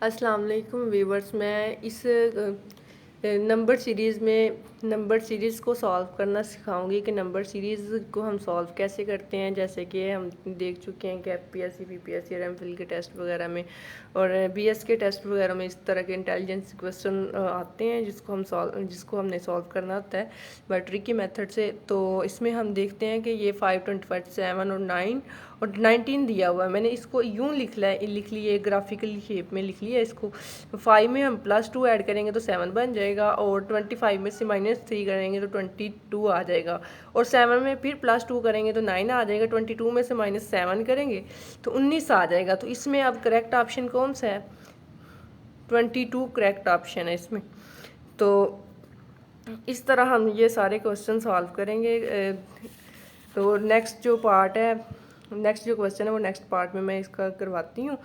अस्सलाम वालेकुम व्यूवर्स। मैं इस नंबर सीरीज़ को सॉल्व करना सिखाऊंगी कि नंबर सीरीज़ को हम सॉल्व कैसे करते हैं। जैसे कि हम देख चुके हैं कि एफपीएससी, बीपीएससी और एमफिल के टेस्ट वगैरह में और बीएस के टेस्ट वगैरह में इस तरह के इंटेलिजेंस क्वेश्चन आते हैं जिसको हमने सॉल्व करना होता है बाय ट्रिकी मेथड से। तो इसमें हम देखते हैं कि ये 5, 25, 7 और 9 और 19 दिया हुआ है। मैंने इसको यूँ लिख लिया ग्राफिकल शेप में लिख लिया। इसको 5 में हम +2 ऐड करेंगे तो 7 बन जाएगा और 25 में से -3 करेंगे तो 22 आ जाएगा और 7 में फिर +2 करेंगे तो 9 आ जाएगा। 22 में से -7 करेंगे तो 19 आ जाएगा। तो इसमें अब करेक्ट ऑप्शन कौन सा है? 22 करेक्ट ऑप्शन है इसमें। तो इस तरह हम ये सारे क्वेश्चन सॉल्व करेंगे। तो नेक्स्ट जो क्वेश्चन है वो नेक्स्ट पार्ट में मैं इसका करवाती हूँ।